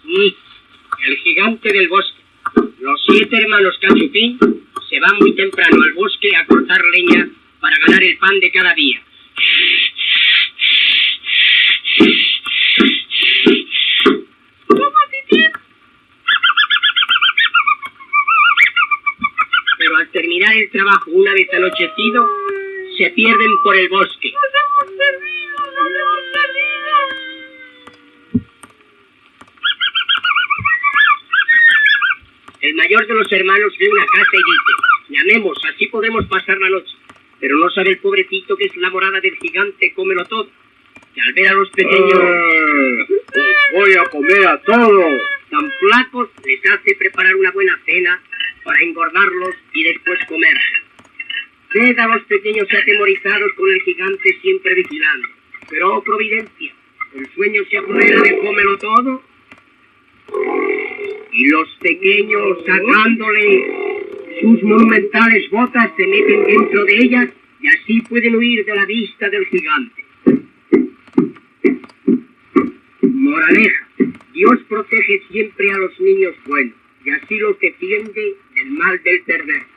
Sí, el gigante del bosque. Los 7 hermanos Cachupín se van muy temprano al bosque a cortar leña para ganar el pan de cada día. Pero al terminar el trabajo una vez anochecido, se pierden por el bosque. El mayor de los hermanos ve una casa y dice: llamemos, así podemos pasar la noche. Pero no sabe el pobrecito que es la morada del gigante Cómelo Todo. Y al ver a los pequeños... ¡Os voy a comer a todos! Tan flacos, les hace preparar una buena cena para engordarlos y después comerse. Ved a los pequeños atemorizados con el gigante siempre vigilando. Pero, oh providencia, el sueño se apodera de Cómelo Todo y los pequeños, sacándole sus monumentales botas, se meten dentro de ellas y así pueden huir de la vista del gigante. Moraleja: Dios protege siempre a los niños buenos y así los defiende del mal del perverso.